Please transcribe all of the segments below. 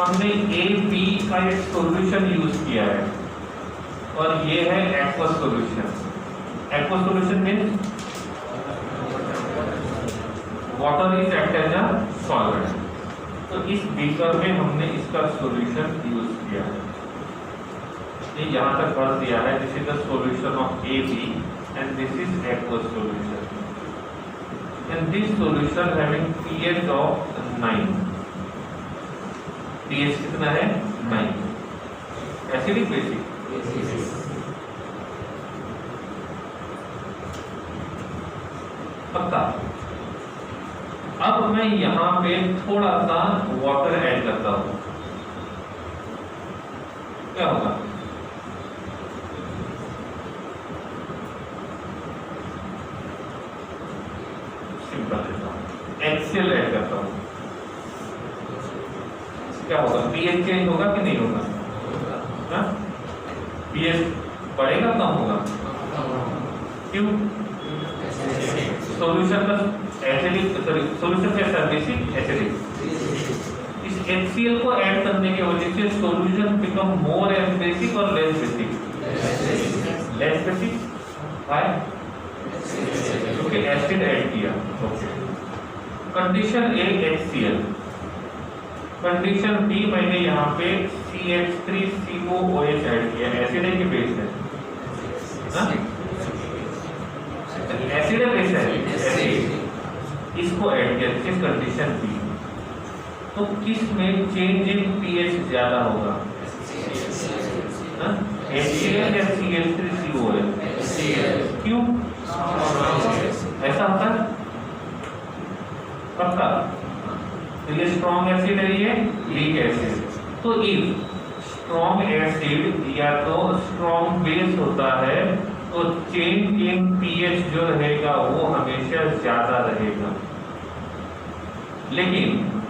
हमने A B का एक सॉल्यूशन यूज किया है और ये है aqueous solution. Aqueous solution means water is act as a solvent. तो इस बीकर में हमने इसका सॉल्यूशन यूज किया है। ये यहाँ तक भर दिया है। This is the solution of A B and this is aqueous solution and this solution having pH of 9। PH कितना है? 9। Acidic basic? पक्का। अब मैं यहाँ पे थोड़ा सा वाटर ऐड करता हूं, क्या होगा? सिंपल है। HCl ऐड करता हूं, क्या होगा? पीएच चेंज होगा कि नहीं होगा? पीएच बढ़ेगा कम होगा? क्यों? सॉल्यूशन का एसिडिक, सॉरी सॉल्यूशन कैसा है? Basic acidic. इस HCl को ऐड करने की वजह से solution become more as basic और less basic? Less basic. Why? क्योंकि एसिड ऐड किया। Okay. Condition A HCl, condition B मैंने यहाँ पे CH3COOH ऐड किया। एसिड है कि बेस है? एसिड है बेस है? एसिड। इसको ऐड किया, किस कंडीशन बी। तो किस में चेंज इन पीएच ज्यादा होगा? HCl या CH3COOH? क्यों ऐसा होता है? पक्का। तो ये स्ट्रॉन्ग एसिड है, ये वीक एसिड। तो इफ स्ट्रॉन्ग एसिड या तो स्ट्रॉन्ग बेस होता है तो चेंज इन पीएच जो रहेगा वो हमेशा ज्यादा रहेगा। लेकिन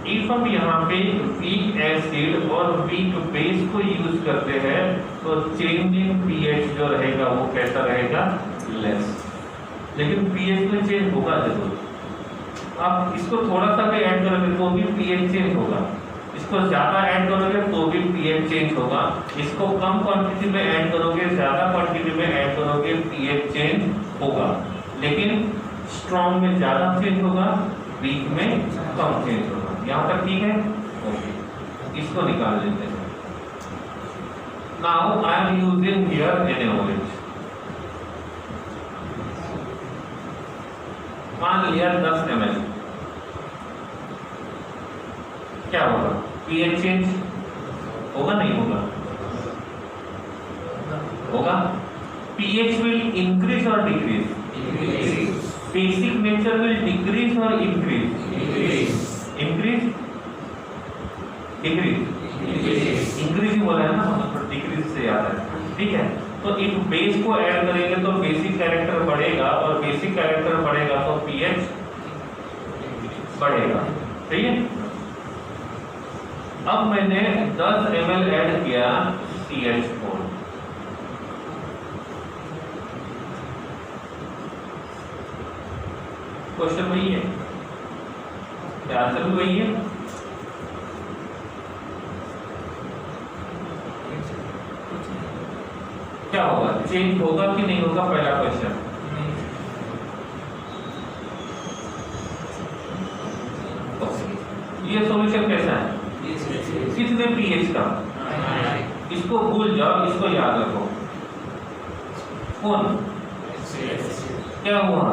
इफ हम यहाँ पे वीक एसिड और वीक बेस को यूज करते हैं तो चेंज इन पीएच जो रहेगा वो कैसा रहेगा? लेस। लेकिन पीएच में चेंज होगा जरूर। आप इसको थोड़ा सा भी ऐड करोगे तो भी पीएच चेंज होगा, इसको ज्यादा ऐड करोगे तो भी पीएच चेंज होगा, इसको कम क्वांटिटी में ऐड करोगे, ज्यादा क्वांटिटी में ऐड करोगे, पीएच चेंज होगा। लेकिन स्ट्रॉन्ग में ज्यादा चेंज होगा, वीक में कम चेंज होगा। यहाँ तक ठीक है? ओके, इसको निकाल लेते हैं। Now I am using here NaOH। मान लिया 10 ml, क्या होगा? पीएच चेंज होगा नहीं होगा? होगा। पीएच विल इंक्रीज और decrease? Basic nature will decrease और इंक्रीज? Increase decrease? इंक्रीज ही बोला है ना, मतलब डिक्रीज से याद है। ठीक है। तो इफ बेस को ऐड करेंगे तो बेसिक कैरेक्टर बढ़ेगा और बेसिक कैरेक्टर बढ़ेगा तो पीएच बढ़ेगा। सही है। अब मैंने 10 ml ऐड किया CH4। क्वेश्चन वही है, आंसर भी वही है। क्या होगा? चेंज होगा कि नहीं होगा? पहला क्वेश्चन। ये सॉल्यूशन कैसा है? कितने पीएच का? इसको भूल जाओ, इसको याद रखो। कौन? क्या हुआ?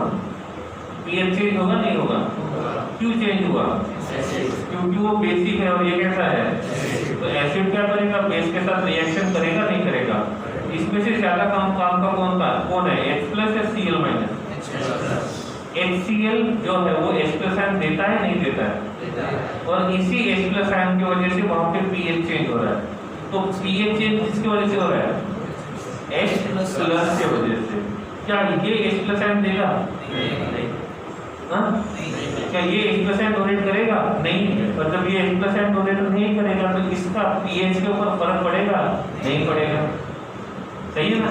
पीएच चेंज होगा नहीं होगा? क्यों चेंज हुआ? क्योंकि वो बेसिक है और ये कैसा है? तो एसिड क्या करेगा? बेस के साथ रिएक्शन करेगा नहीं करेगा? इसमें से ज्यादा काम का कौन है? H+ या Cl-? HCl जो है वो H+ आयन देता है नहीं देता है? और इसी H+ आयन की वजह से वहां पे पीएच चेंज हो रहा है। तो पीएच चेंज किसकी वजह से हो रहा है? H+ के वजह से। क्या ये H+ आयन देगा? नहीं। क्या ये H+ आयन डोनेट करेगा? नहीं। और जब ये H+ आयन डोनेट नहीं करेगा तो इसका पीएच के ऊपर फर्क पड़ेगा? नहीं पड़ेगा। सही है ना?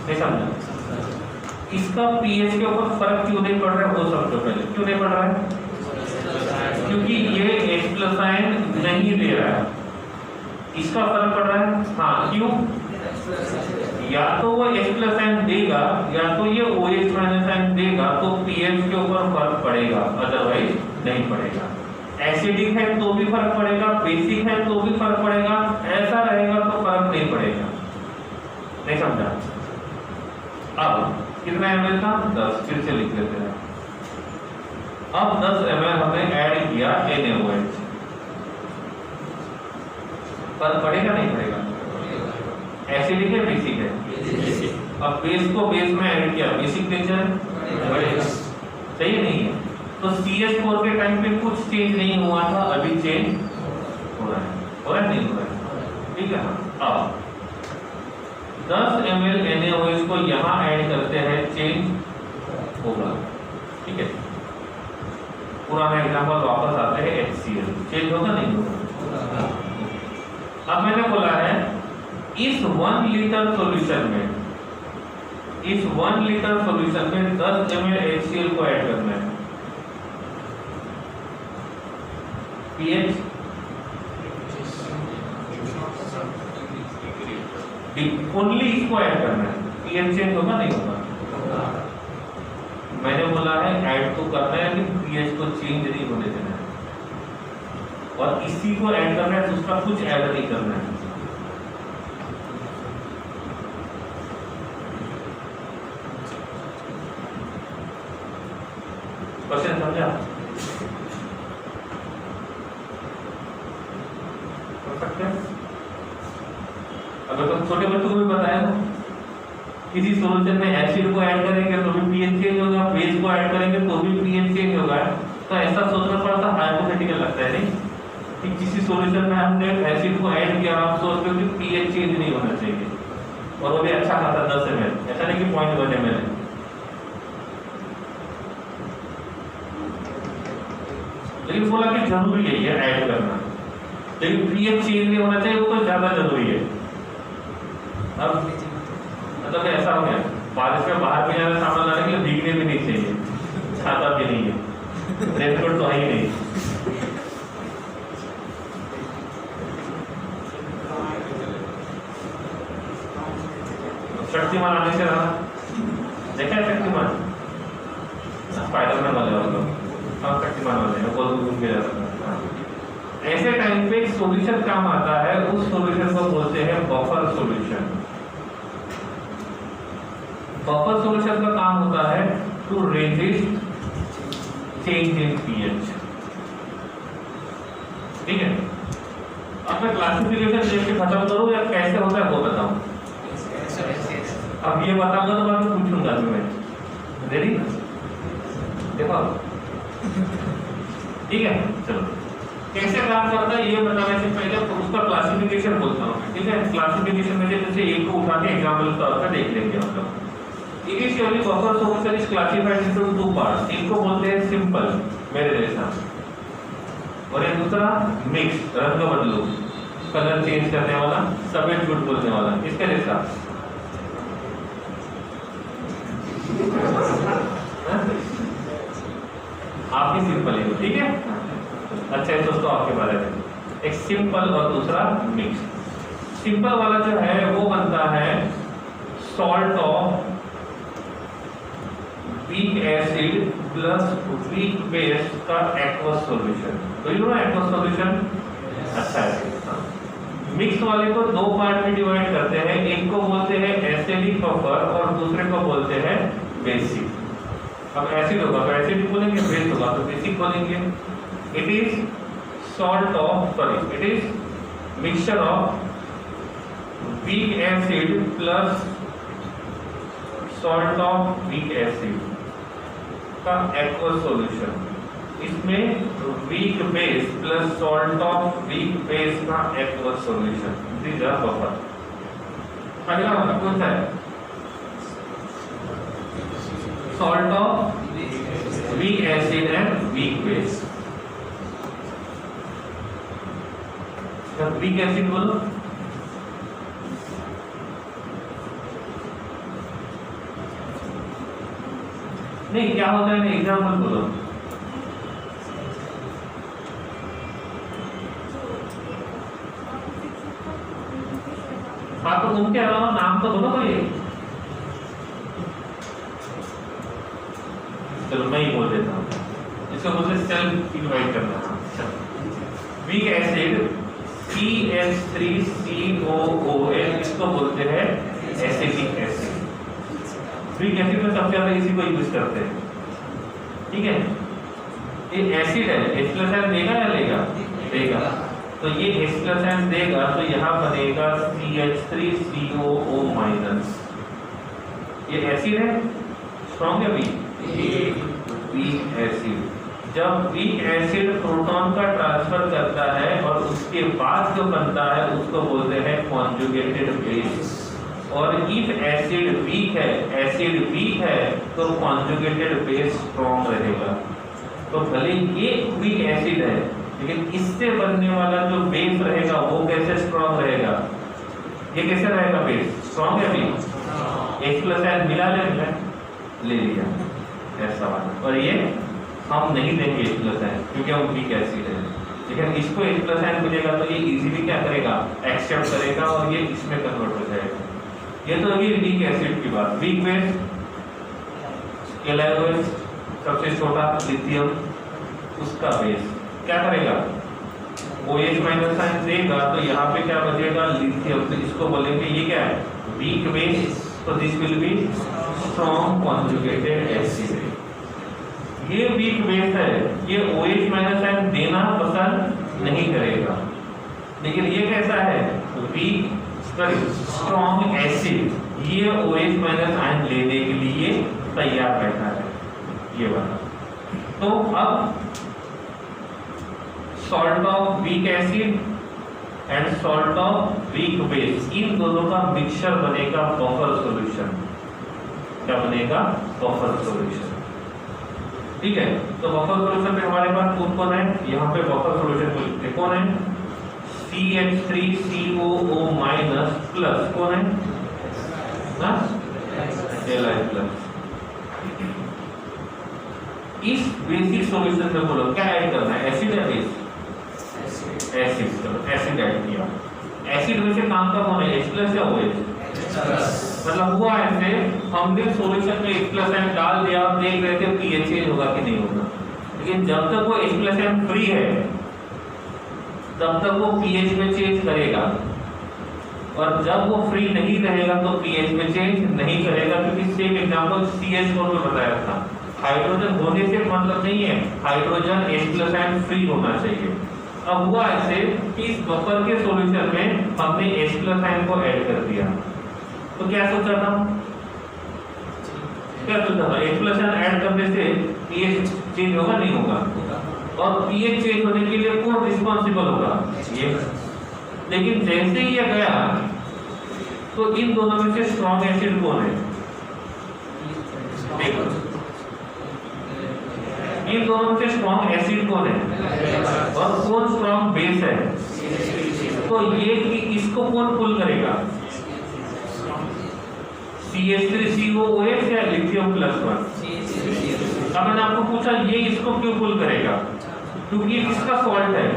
नहीं समझा? इसका पीएच के ऊपर फर्क क्यों नहीं पड़ रहा है? वो समझो पहले। क्यों नहीं पड़ रहा है? क्योंकि ये H+ आयन नहीं दे रहा है। इसका फर्क पड़ रहा है। हाँ, क्यों? या तो वो H प्लस साइन देगा या तो ये OH माइनस साइन देगा, तो pH के ऊपर फर्क पड़ेगा, अदरवाइज नहीं पड़ेगा। एसिडिक है तो भी फर्क पड़ेगा, बेसिक है तो भी फर्क पड़ेगा, ऐसा रहेगा तो फर्क नहीं पड़ेगा। नहीं समझा? अब कितना ml था? 10। फिर से लिख देते हैं। अब 10 ml हमने ऐड किया NaOH, फर्क पड़ेगा नहीं पड़ेगा? एसिडिक है बेसिक है? अब बेस को बेस में ऐड किया, बेसिक नेचर बढ़ेगा, सही है नहीं है? तो CH4 के टाइम पे कुछ चेंज नहीं हुआ था, अभी चेंज हो रहा है। हो रहा है नहीं हो रहा है? ठीक है। अब 10 ml NaOH को यहाँ ऐड करते हैं, चेंज होगा। ठीक है, पुराना एग्जांपल वापस आते हैं, HCl चेंज होगा नहीं होगा? अब मैंने बोला है इस 1 लीटर सॉल्यूशन में, इस 1 लीटर सॉल्यूशन में 10 ml HCl को ऐड करना है। pH ओनली इसको ऐड करना है, pH चेंज होगा नहीं होगा? मैंने बोला है ऐड तो करना है लेकिन pH को चेंज नहीं होने देना है, और इसी को ऐड करना है, तो उसका कुछ ऐड नहीं करना है। क्वेश्चन समझा? अगर तुम छोटे बच्चों को भी बताया ना, किसी सॉल्यूशन में एसिड को ऐड करेंगे तो भी pH चेंज होगा, बेस को ऐड करेंगे तो भी pH चेंज होगा, तो ऐसा सोचना पड़ा था, हाइपोथेटिकल लगता है नहीं कि किसी सॉल्यूशन में हमने एसिड को ऐड किया, आप सोचते हो कि pH चेंज नहीं होना चाहिए, और वो भी अच्छा खासा 10 ml, ऐसा नहीं कि 0.1 ml है। लेकिन बोला कि जरूरी है ये ऐड करना, लेकिन pH चेंज नहीं होना चाहिए, वो तो ज्यादा जरूरी है। अब मतलब ऐसा हो गया, बारिश में बाहर भी जाना, सामान लाने के लिए भीगने भी नहीं चाहिए, छाता भी नहीं है, रेनकोट तो है ही नहीं। शक्तिमान आने से रहा, देखा है शक्तिमान? स्पाइडरमैन वाले वाला, अब शक्तिमान वाले हैं, गोल घूम के जाता है। ऐसे टाइम पे सॉल्यूशन काम आता है, उस सॉल्यूशन को बोलते हैं बफर सॉल्यूशन। बफर सॉल्यूशन का काम होता है to resist change in pH। ठीक है, अब मैं क्लासिफिकेशन देख के खत्म करूं या कैसे होता है वो बताऊं? अब ये बताऊंगा तो मैं पूछूंगा तुम्हें, रेडी? देखो, ठीक है, चलो कैसे काम करता है ये बताने से पहले उसका क्लासिफिकेशन बोलता हूँ। ठीक है, क्लासिफिकेशन में जैसे एक को उठा के एग्जाम्पल तौर पर देख लेंगे हम लोग। Initially buffer solution is classified into 2 parts. एक को बोलते हैं सिंपल, मेरे जैसा, और एक दूसरा मिक्स, रंग बदलू, कलर चेंज करने वाला, सफेद झूठ बोलने वाला, इसके जैसा। आप ही सिंपल है, ठीक है? अच्छा है, दोस्तों आपके बारे में एक सिंपल और दूसरा मिक्स। सिंपल वाला जो है वो बनता है salt of weak acid plus weak base का एक्वस सॉल्यूशन। तो यू नो एक्वस सॉल्यूशन अच्छा है। मिक्स वाले को 2 पार्ट में डिवाइड करते हैं, एक को बोलते हैं एसिडिक बफर और दूसरे को बोलते हैं बेसिक। अब एसिड होगा तो एसिडिक बोलेंगे, बेस होगा तो बेसिक बोलेंगे। It is salt of, sorry, it is mixture of weak acid plus salt of weak acid का aqueous solution। इसमें weak base plus salt of weak base का aqueous solution। These are buffer। अगला वाला कौन सा है? Salt of weak acid and weak base। Weak acid बोलो, नहीं क्या होता है, एग्जाम्पल बोलो। हाँ तो उनके अलावा नाम तो बोलो कोई। चलो मैं ही बोल देता हूँ, इसको बोलते सेल्फ इनवाइट करना। वीक एसिड CH3COOH, इसको बोलते हैं एसिटिक एसिड। वीक एसिड में सबसे ज्यादा इसी को यूज करते हैं, ठीक है। ये एसिड है, H+N देगा या लेगा? देगा। तो ये H+N देगा तो यहाँ बनेगा CH3COO-। ये एसिड है, स्ट्रॉन्ग है वीक? Weak acid. जब वीक एसिड प्रोटॉन का ट्रांसफर करता है और उसके बाद जो बनता है उसको बोलते हैं कॉन्जुगेटेड बेस। और इफ एसिड वीक है तो कॉन्जुगेटेड बेस स्ट्रॉन्ग रहेगा। तो भले ये वीक एसिड है लेकिन इससे बनने वाला जो बेस रहेगा वो कैसे स्ट्रॉन्ग रहेगा? ये कैसे रहेगा बेस? स्ट्रॉन्ग है वीक? H+N मिला ले लिया ऐसा वाला। और ये हम नहीं देंगे H+N क्योंकि हम वीक एसिड है, लेकिन इसको H+N मिलेगा तो ये इजीली क्या करेगा? एक्सेप्ट करेगा और ये इसमें कन्वर्ट हो जाएगा। ये तो ये वीक एसिड की बात। वीक बेस LiOH, सबसे छोटा लिथियम, उसका बेस क्या करेगा? OH माइनस साइन देगा तो यहाँ पे क्या बचेगा? लिथियम। तो इसको बोलेंगे ये क्या है? Weak base. तो this will be strong conjugated acid. ये वीक बेस है, ये OH माइनस साइन देना पसंद नहीं करेगा, लेकिन ये कैसा है? Weak strong acid. ये OH माइनस आयन लेने के लिए तैयार बैठा है, ये वाला। तो अब salt of weak acid and salt of weak base, इन दोनों का मिक्सचर बनेगा बफर सॉल्यूशन। क्या बनेगा? बफर सॉल्यूशन, ठीक है। तो बफर सॉल्यूशन में हमारे पास कौन है? यहाँ पे बफर सॉल्यूशन को लिखते कौन है? CH3COO- प्लस कौन है? Li+। इस बेसिक सॉल्यूशन में बोलो क्या ऐड करना है? एसिड या बेस? एसिड। चलो एसिड ऐड किया। एसिड में से काम का कौन है? H+ या OH? मतलब हुआ ऐसे, हमने सॉल्यूशन में H+N डाल दिया और देख रहे थे pH चेंज होगा कि नहीं होगा, लेकिन जब तक वो H+N फ्री है तब तक वो pH में चेंज करेगा, और जब वो फ्री नहीं रहेगा तो pH में चेंज नहीं करेगा। क्योंकि सेम एग्जांपल CH4 में बताया था, हाइड्रोजन होने से मतलब नहीं है, हाइड्रोजन H+N फ्री होना चाहिए। अब हुआ ऐसे कि इस बफर के सॉल्यूशन में हमने H+N को ऐड कर दिया, तो क्या सोचा था? H+N ऐड करने से pH चेंज होगा नहीं होगा? और pH चेंज होने के लिए कौन रिस्पॉन्सिबल होगा? ये। लेकिन जैसे ही ये गया तो इन दोनों में से स्ट्रॉन्ग एसिड कौन है? इन दोनों में से स्ट्रॉन्ग एसिड कौन है और कौन स्ट्रॉन्ग बेस है? तो ये कि इसको कौन पुल करेगा? CH3COOH या लिथियम +1? अब मैंने आपको पूछा ये इसको क्यों पुल करेगा? क्योंकि किसका सॉल्ट है?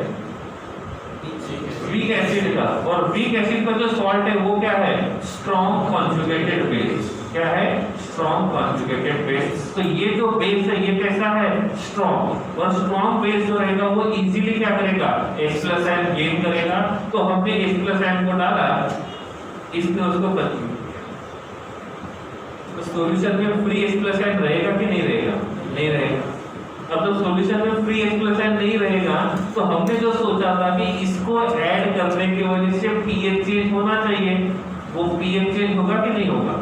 वीक एसिड का। और वीक एसिड का जो सॉल्ट है वो क्या है? Strong conjugated base. क्या है? Strong conjugated base. तो ये जो बेस है ये कैसा है? स्ट्रॉन्ग। और स्ट्रॉन्ग बेस जो रहेगा वो इजीली क्या करेगा? H+N गेन करेगा। तो हमने H+N को डाला, इसने उसको बदल। तो सॉल्यूशन में फ्री H+N रहेगा कि नहीं रहेगा? नहीं रहेगा। अब जब सॉल्यूशन में फ्री H+N नहीं रहेगा तो हमने जो सोचा था कि इसको ऐड करने की वजह से pH चेंज होना चाहिए, वो pH चेंज होगा कि नहीं होगा?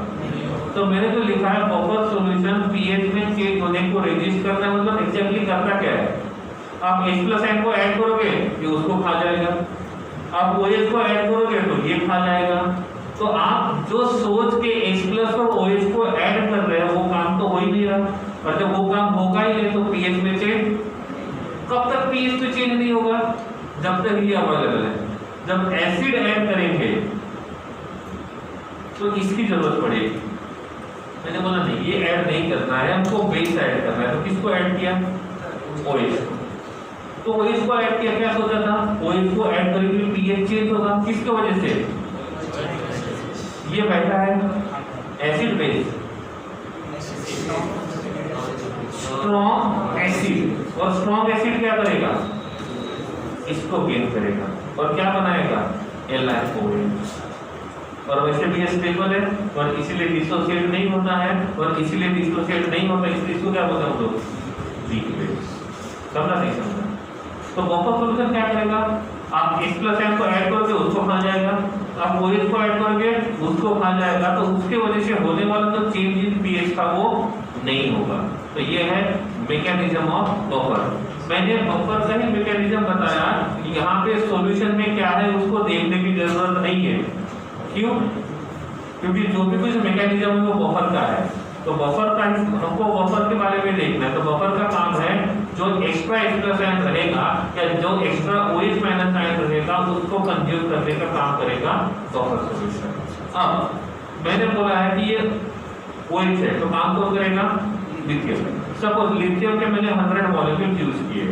तो मैंने जो लिखा है बफर सॉल्यूशन pH में चेंज होने को रेजिस्ट करना, मतलब एग्जैक्टली करना क्या है? आप H+N को ऐड करोगे ये उसको खा जाएगा, आप OH को ऐड करोगे तो ये खा जाएगा। तो आप जो सोच के H+ और OH को ऐड कर रहे हैं वो काम तो हो ही नहीं रहा, और जब वो काम होगा ही नहीं तो pH में चेंज। कब तक pH में चेंज नहीं होगा? जब तक ये अवेलेबल है। जब एसिड ऐड करेंगे तो इसकी जरूरत पड़ेगी। मैंने बोला नहीं ये ऐड नहीं करना है, हमको बेस ऐड करना है। तो किसको ऐड किया? OH को। तो OH को ऐड किया, क्या सोचा था? OH को ऐड करेंगे pH चेंज होगा, किसकी वजह से? क्या है? Acid base, strong acid. और स्ट्रॉन्ग एसिड क्या करेगा? इसको गेन करेगा और क्या बनाएगा? LiOH। और वैसे भी ये स्टेबल है और इसीलिए डिसोसिएट नहीं होता है, और इसीलिए डिसोसिएट नहीं होता इसलिए इसको क्या बोलते हैं हम लोग? Weak base. समझा नहीं समझा? तो बफर सॉल्यूशन क्या करेगा? आप H+N को ऐड करके उसको खा जाएगा, आप OH को ऐड करके उसको खा जाएगा, तो उसके वजह से होने वाला जो चेंज इन pH था वो नहीं होगा। तो ये है मैकेनिज्म ऑफ बफर। मैंने बफर का ही मैकेनिज्म बताया, यहाँ पे सॉल्यूशन में क्या है उसको देखने की जरूरत नहीं है। क्यों? क्योंकि जो भी कुछ मैकेनिज्म है वो बफर का है। तो बफर का हमको बफर के बारे में देखना है। तो बफर का काम है जो एक्स्ट्रा H+N रहेगा या जो एक्स्ट्रा OH- आयन रहेगा उसको कंज्यूम करने का काम करेगा बफर सॉल्यूशन। अब मैंने बोला है कि ये OH है तो काम कौन करेगा? लिथियम। सपोज लिथियम के मैंने 100 मॉलिक्यूल यूज किए,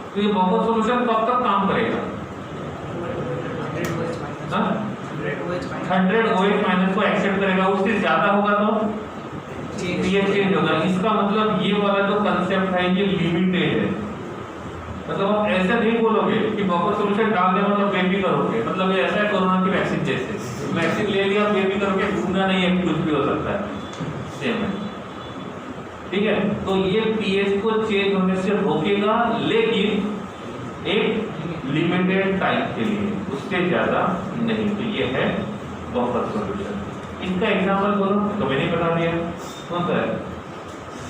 तो ये बफर सॉल्यूशन कब तक काम करेगा? 100 OH- को एक्सेप्ट करेगा, उससे ज्यादा होगा तो pH चेंज होगा। इसका मतलब ये वाला जो कंसेप्ट है ये लिमिटेड है। मतलब आप ऐसे नहीं बोलोगे कि बफर सॉल्यूशन डाल दे मतलब बेबी करोगे, मतलब ये ऐसा है कोरोना की वैक्सीन जैसे, वैक्सीन ले लिया बेबी करोगे, ढूंढना नहीं है, कुछ भी हो सकता है, सेम है। ठीक है, तो ये pH को चेंज होने से रोकेगा, लेकिन एक लिमिटेड टाइम के लिए, उससे ज्यादा नहीं। तो ये है बफर सॉल्यूशन। इसका एग्जांपल बोलो, तो मैंने बता दिया कौन सा है?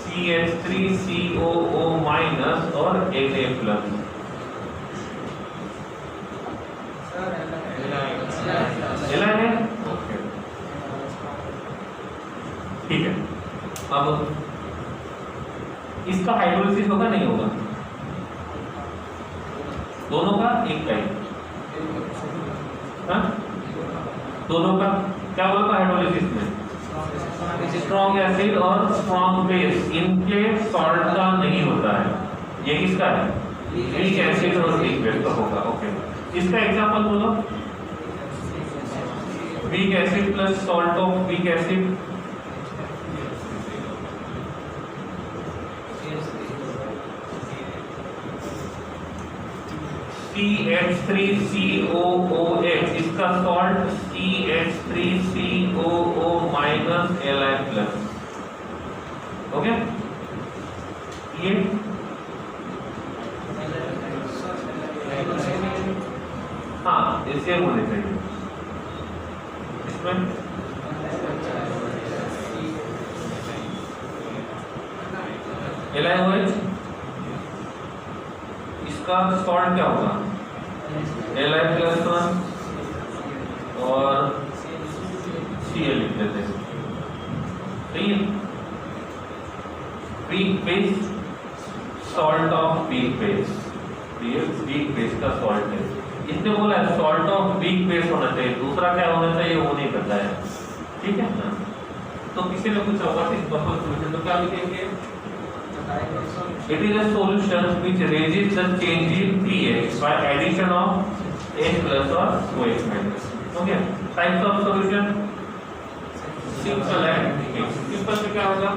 CH3COO- और Na+। Li है? ओके, ठीक है। अब इसका हाइड्रोलिसिस होगा नहीं होगा? दोनों का एक का ही? दोनों का क्या बोला था हाइड्रोलिसिस में? स्ट्रॉन्ग एसिड और स्ट्रॉन्ग बेस, इनके सॉल्ट का नहीं होता है। ये किसका है? वीक एसिड और वीक बेस का होगा। ओके, इसका एग्जांपल बोलो। Weak acid plus salt of weak acid, CH3COOH, इसका सॉल्ट CH3COO- Li+। ओके, ये हाँ इससे होने चाहिए। इसमें LiOH, इसका सॉल्ट क्या होगा? Li+1 और Cl लिख देते हैं। सही है, weak base, salt of weak base, ये वीक बेस का सॉल्ट है। इसने बोला है सॉल्ट ऑफ वीक बेस होना चाहिए, दूसरा क्या होना चाहिए वो नहीं पता है। ठीक है ना? तो किसी ने पूछा होगा इस बफर सॉल्यूशन तो क्या लिखेंगे? It is a solution which raises the change in pH by addition of H+ or OH-. Okay. Types of solution: simple and mixed. Simple से क्या होगा?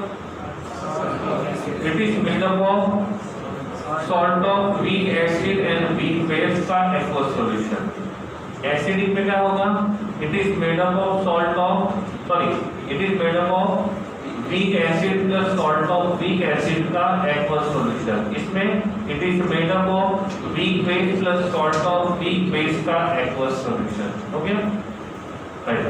It is made up of salt of weak acid and weak base का aqueous solution. Acidic में क्या होगा? It is made up of it is made up of weak acid plus salt of weak acid का aqueous solution. इसमें it is made up of weak base plus salt of weak base का aqueous solution. Okay? Right.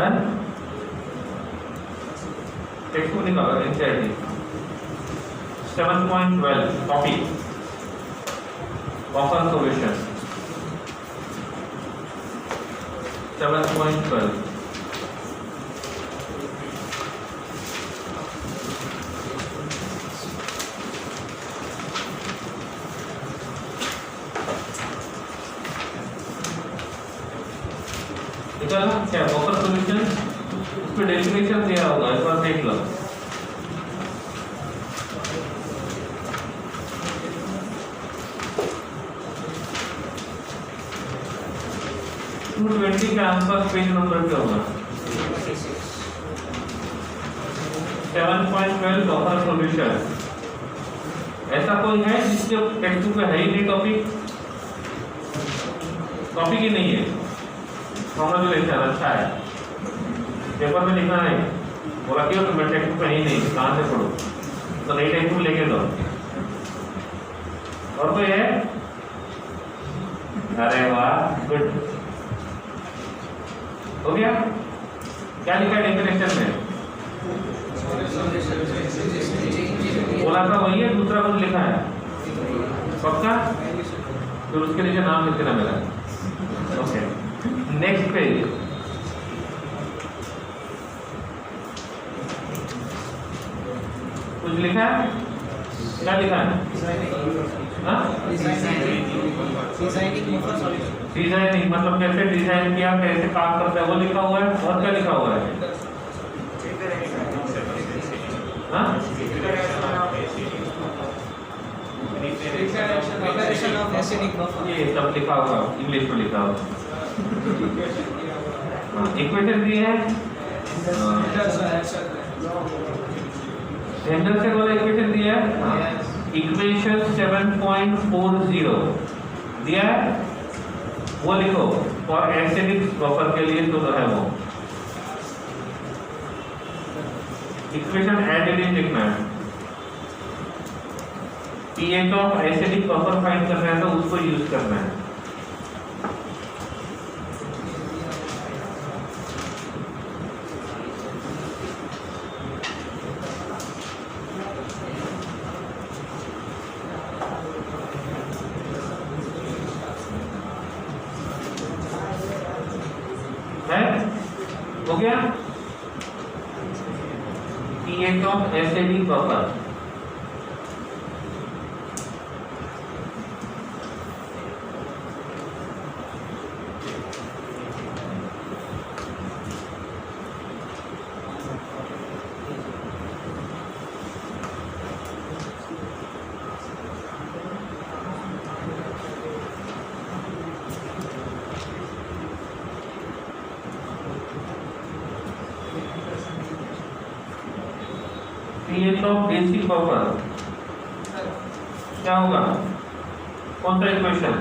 है text book निकालो NCERT 7.12 topic buffer solution 7.12 निकालना क्या buffer solution उसमें definition दिया होगा एक बार देख लो टू 20 के आसपास पेज नंबर क्या होगा 7.12 बफर सॉल्यूशन ऐसा कोई है जिसके टेक्स्ट बुक में है ही नहीं टॉपिक ही नहीं है कॉन्ग्रेचुलेशन अच्छा है पेपर में लिखना है बोला क्यों तो मैं टेक्स्ट बुक में ही नहीं कहाँ से पढ़ो तो नई टेक्स्ट बुक लेके दो और कोई है अरे वाह गुड हो गया क्या लिखा है डेफिनेशन में बोला था वही है दूसरा कुछ लिखा है पक्का फिर उसके नीचे नाम लिख देना मेरा ओके नेक्स्ट पेज कुछ लिखा है क्या लिखा है डिजाइनिंग मतलब कैसे डिजाइन किया कैसे काम करता है वो लिखा हुआ है और क्या लिखा हुआ है ये सब लिखा हुआ इंग्लिश में लिखा हुआ इक्वेशन दी है हेंडल से वाला इक्वेशन दिया है इक्वेशन 7.40 दिया है वो लिखो फॉर एसिडिक बफर के लिए तो है वो इक्वेशन एडेड इन लिखना है pH of acidic buffer find करना है तो उसको यूज करना है हो गया pH of acidic buffer pH of basic buffer क्या होगा कौन सा इक्वेशन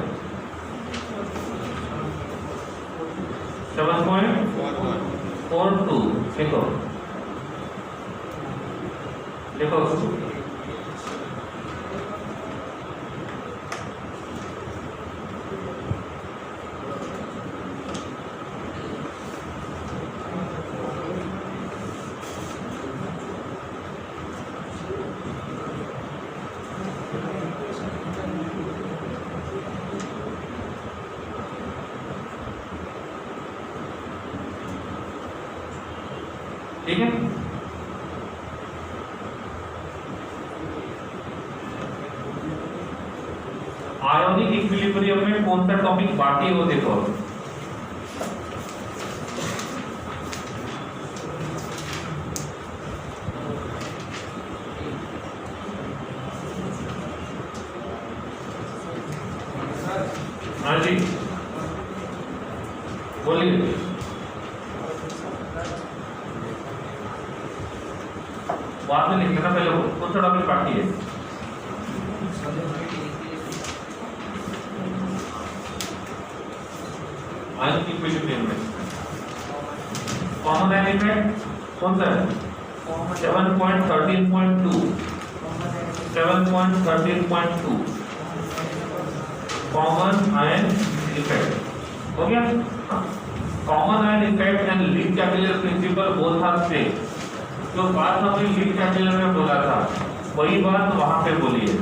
7.42 देखो देखो ठीक है आयोनिक इक्विलिब्रियम में कौन सा टॉपिक बाकी है वो देखो हाँ जी बोलिए बाद में लिख लेना पहले कौन सा टॉपिक बाकी है आयनिक इक्विलिब्रियम में कॉमन एलिमेंट कौन सा है 7.13.2 कॉमन आयन इफेक्ट हो गया हाँ common ion effect and lead capillary principle both are same. जो बात हमने लीड कैपिलरी में बोला था वही बात वहां पे बोली है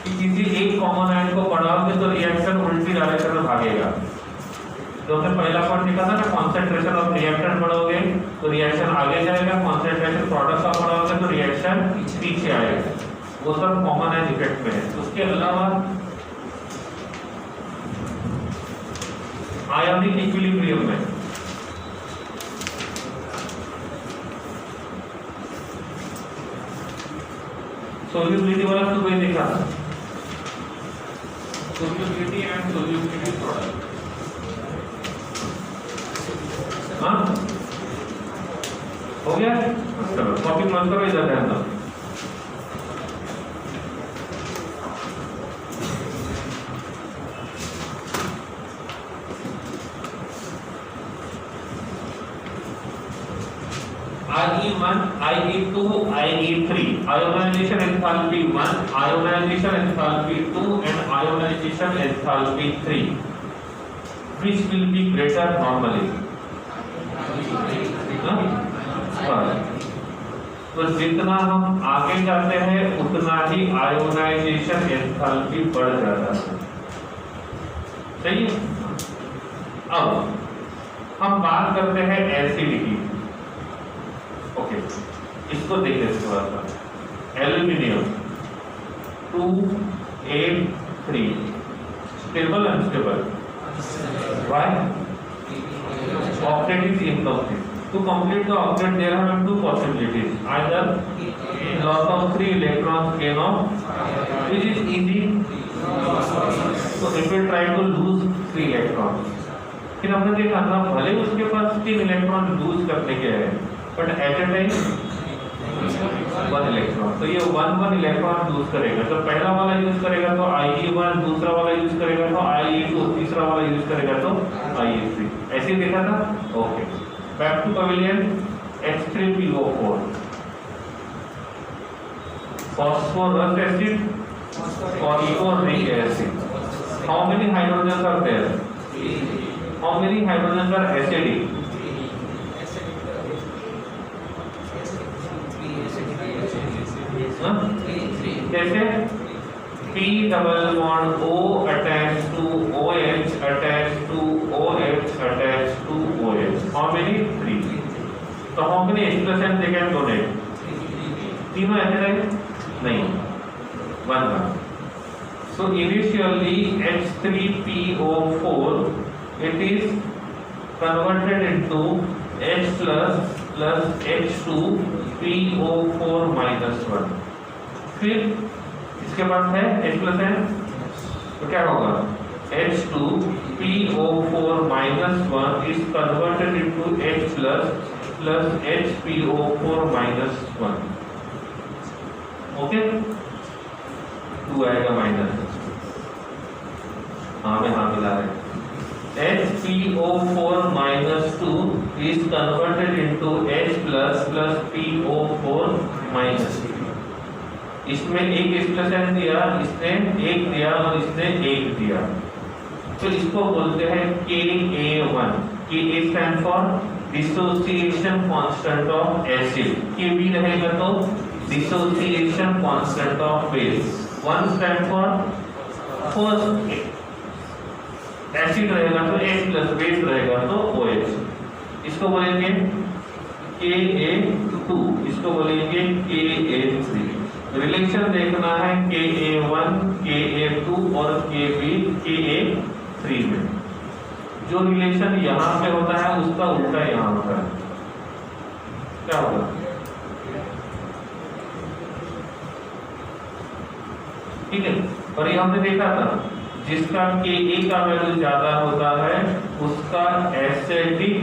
कि किसी एक कॉमन आयन को बढ़ाओगे तो रिएक्शन उल्टी डायरेक्शन में भागेगा। तो हमने पहला पॉइंट लिखा था ना, कॉन्सेंट्रेशन ऑफ रिएक्टेंट बढ़ोगे तो रिएक्शन आगे जाएगा, कॉन्सेंट्रेशन प्रोडक्ट का बढ़ाओगे तो रिएक्शन पीछे आएगा। वो सब कॉमन आयन इफेक्ट में है। उसके अलावा आयोनिक इक्विलिब्रियम में सोल्यूबिलिटी वाला सुबह देखा था, सोल्यूबिलिटी एंड सोल्यूबिलिटी प्रोडक्ट। हाँ हो गया, चलो कॉपी मत करो, इधर ध्यान दो। IE1, IE2, IE3, ionization enthalpy 1, ionization enthalpy 2 and ionization enthalpy 3, which will be greater normally? तो जितना हम आगे जाते हैं उतना ही आयोनाइजेशन एंथैल्पी बढ़ जाता है। सही है। अब हम बात करते हैं एसिडिटी। ओके, इसको देखिए थोड़ा सा। Aluminium 283 stable unstable, why? Octet is incomplete. To complete the octet, there are two possibilities. Either loss of 3 electrons gain off, which is easy. So if we try to lose 3 electrons, फिर हमने देखा था भले उसके पास 3 electron lose करने के हैं, but at A time 1 electron. तो ये 1 इलेक्ट्रॉन लूज करेगा। तो पहला वाला यूज करेगा तो IE1, दूसरा वाला यूज करेगा तो IE2, तीसरा वाला यूज करेगा तो IE3। ऐसे देखा था। Okay, back to pavilion. H3PO4, phosphorus acid, phosphoric acid. How many hydrogens are there? How many hydrogens are acidic? जैसे P double bond O attached to OH attached to OH attached to OH. How many? 3. So how many expressions they can donate? तीनों ऐसे रहे? नहीं, 1. So initially H3PO4 it is converted into H plus H2PO4 minus 1. फिर इसके बाद है H plus है तो क्या होगा? H2PO4 minus 1 is converted into H plus HPO4 minus 1. Okay, 2 आएगा माइनस। हाँ में हाँ मिला है। HPO4 minus 2 is converted into H plus PO4 minus 2. इसमें एक एक्सप्रेशन दिया, इसने एक दिया और इसने एक दिया, तो इसको बोलते हैं Ka1। Ka stand for dissociation constant of acid, Kb रहेगा तो dissociation constant of base, 1 stand for first acid रहेगा तो H प्लस बेस रहेगा तो OH। इसको बोलेंगे Ka2, इसको बोलेंगे Ka3। रिलेशन देखना है Ka1, Ka2 और Ka3 में। जो रिलेशन यहाँ पे होता है उसका उल्टा यहाँ होता है। क्या होगा? ठीक है। और ये हमने देखा था जिसका Ka का वैल्यू ज्यादा होता है उसका एसिडिक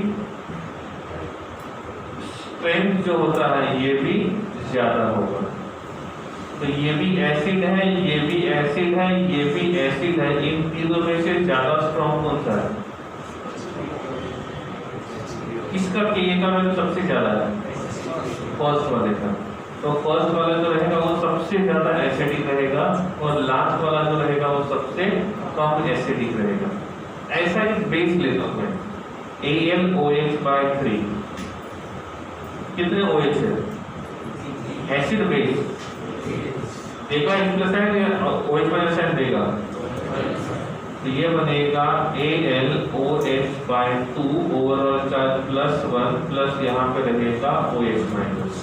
स्ट्रेंथ जो होता है ये भी ज्यादा होगा। तो ये भी एसिड है, ये भी एसिड है, ये भी एसिड है। इन तीनों में से ज्यादा स्ट्रॉन्ग कौन सा है? किसका Ka का वैल्यू सबसे ज्यादा है? फर्स्ट वाले का। तो फर्स्ट वाला जो रहेगा वो सबसे ज्यादा एसिडिक रहेगा और लास्ट वाला जो रहेगा वो सबसे कम एसिडिक रहेगा। ऐसा एक बेस लेता हूं मैं। AlOH/3 कितने OH है? एसिड बेस देगा H प्लस है या OH माइनस है देगा, तो ये बनेगा AlOH/2 ओवरऑल चार्ज +1 प्लस यहाँ पे रहेगा OH माइनस।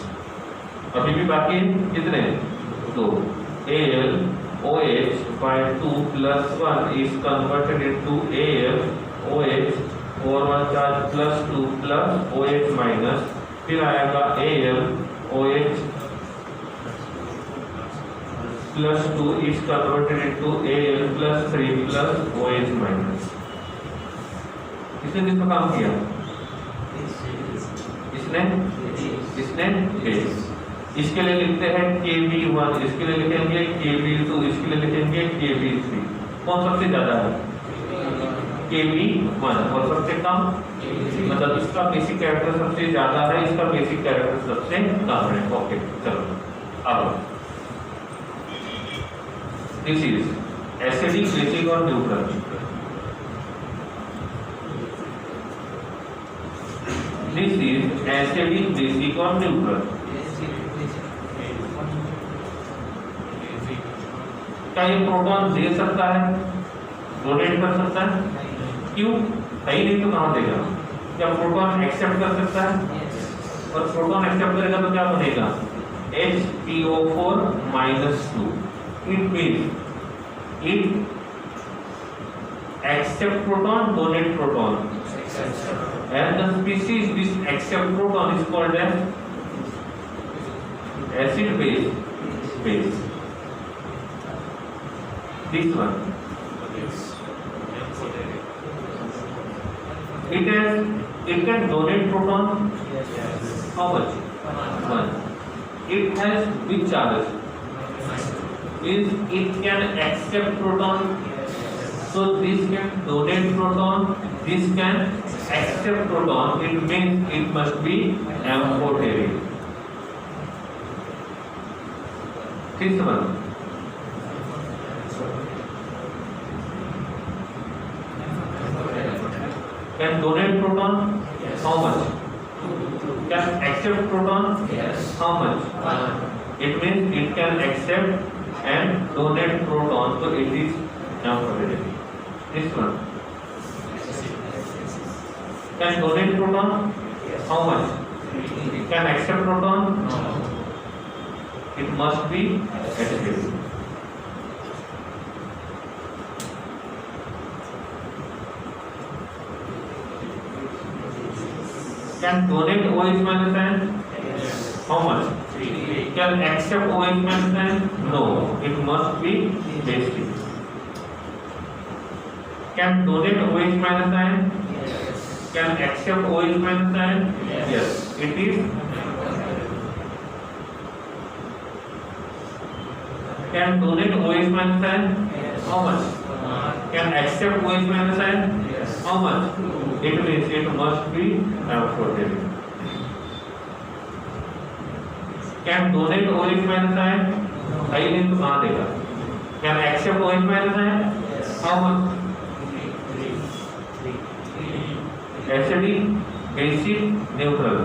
अभी भी बाकी कितने? 2। AlOH/2 +1 is converted into AlOH overall charge +2 plus OH minus, फिर आएगा AlOH+2 is converted into Al+3 plus OH minus. इसने किसका काम किया? इसने बेस। इसके लिए लिखते हैं Kb1, इसके लिए लिखेंगे Kb2, इसके लिए लिखेंगे Kb3। कौन सबसे ज्यादा है? Kb1 और सबसे कम, मतलब इसका बेसिक कैरेक्टर सबसे ज्यादा है, इसका बेसिक कैरेक्टर सबसे कम है। ओके चलो अब दिस इज एसिडिक, बेसिक और neutral. This is acidic, basic और न्यूट्रल। क्या ये प्रोटॉन दे सकता है, डोनेट कर सकता है? क्यों? है ही नहीं तो कहां देगा? क्या प्रोटॉन एक्सेप्ट कर सकता है? और प्रोटॉन एक्सेप्ट करेगा तो क्या बनेगा? H2O4-2। It means it accept proton, donate proton, and the species which accept proton is called as acid base. This one, it can donate proton. How much? 1. It has which charge? Is it can accept proton, so this can donate proton, this can accept proton. It means it must be amphoteric. This one, can donate proton. How much? Can accept proton. How much? It means it can accept and donate proton, so it is amphoteric. This one, can donate proton. How much? Can accept proton. It must be acidic. Can donate OH minus ion. How much? Can accept OH minus ion? No, it must be basic. Can donate OH minus ion? Can accept OH minus ion? Yes, it is. Can donate OH minus ion? How much? Can accept OH minus ion? How much? It means it must be amphoteric. Can donate OH minus ion? I need to कहाँ देगा? Can accept OH minus ion? How much? Acidic, basic, neutral.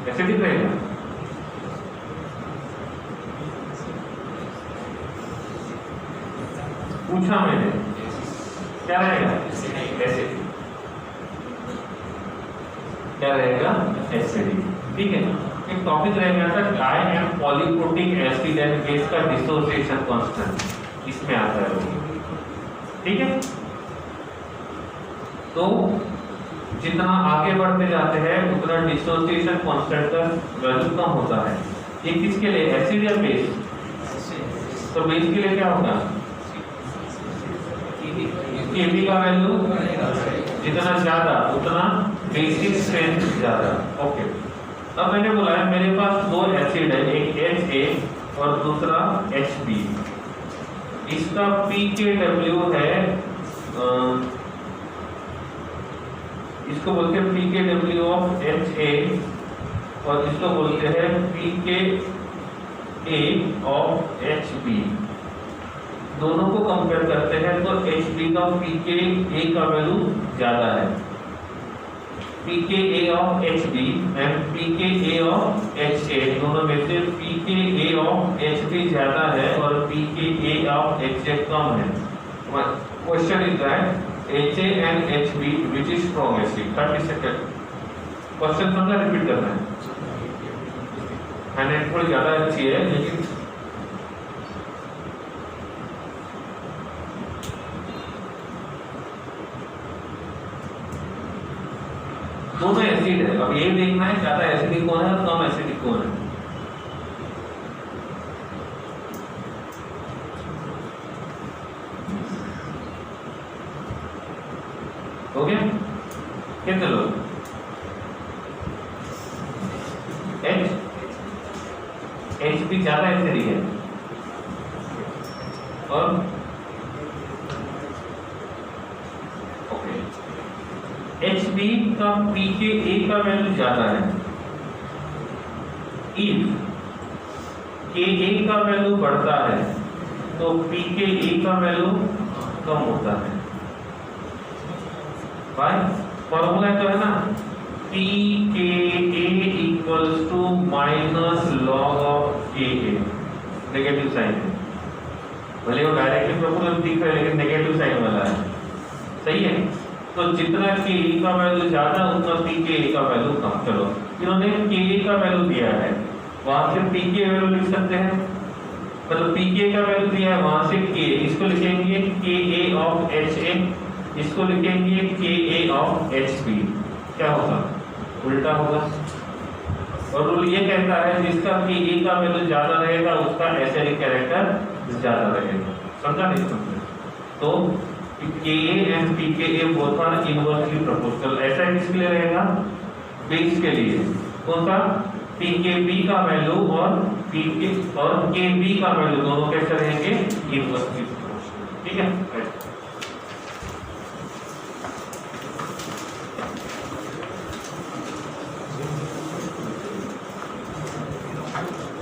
Acidic रहेगा। पूछा मैंने, क्या रहेगा? Acidic. क्या रहेगा? Acidic. ठीक है, एक टॉपिक रह गया था di and polyprotic acid and base का डिसोसिएशन कांस्टेंट, इसमें आता है वो। ठीक है, तो जितना आगे बढ़ते जाते हैं उतना डिसोसिएशन कांस्टेंट का वैल्यू कम होता है। ये किसके लिए? एसिड या बेस? तो बेस के लिए क्या होगा? Kb का वैल्यू जितना ज्यादा उतना बेसिक स्ट्रेंथ ज्यादा। ओके, अब मैंने बोला है मेरे पास दो एसिड है, एक Ha और दूसरा Hb। इसका pKw है इसको बोलते हैं pKw ऑफ HA और इसको बोलते हैं pKa ऑफ HB। दोनों को कंपेयर करते हैं तो HB का pKa का वैल्यू ज्यादा है। pKa of HB and pKa of HA दोनों में से pKa of HB ज्यादा है और pKa of HA कम है। Question is that HA and HB which is strongest? 30 second question समझा, रिपीट करना है। हैंड थोड़ी ज्यादा अच्छी है लेकिन दोनों एसिड है। अब ये देखना है ज्यादा एसिडिक कौन है और कम एसिडिक कौन है। हो गया? कितने लोग? HB ज्यादा एसिडिक है और HB का pKa का वैल्यू ज्यादा है। इफ Ka का वैल्यू बढ़ता है तो pKa का वैल्यू कम होता है। भाई फॉर्मूला तो है ना, pKa equals to minus log of Ka, negative sign है। भले वो डायरेक्टली प्रोपोर्शनल दिख रहा है लेकिन नेगेटिव साइन वाला है, सही है। तो जितना Ka का वैल्यू ज्यादा उतना pKa का वैल्यू कम। चलो इन्होंने Ka का वैल्यू दिया है, वहां से pK वैल्यू लिख सकते हैं, मतलब pK का वैल्यू दिया है वहां से K, इसको लिखेंगे Ka ऑफ HA, इसको लिखेंगे Ka ऑफ HB। क्या होगा? उल्टा होगा। और रूल ये कहता है जिसका Ka का वैल्यू ज्यादा रहेगा उसका एसिडिक कैरेक्टर ज्यादा रहेगा। समझा नहीं समझा? तो Ka and pKa both are inversely proportional। ऐसा किसके लिए रहेगा? बेस के लिए। कौन सा? pKb का वैल्यू और pK और Kb का वैल्यू दोनों कैसे रहेंगे? Inversely proportional. ठीक है।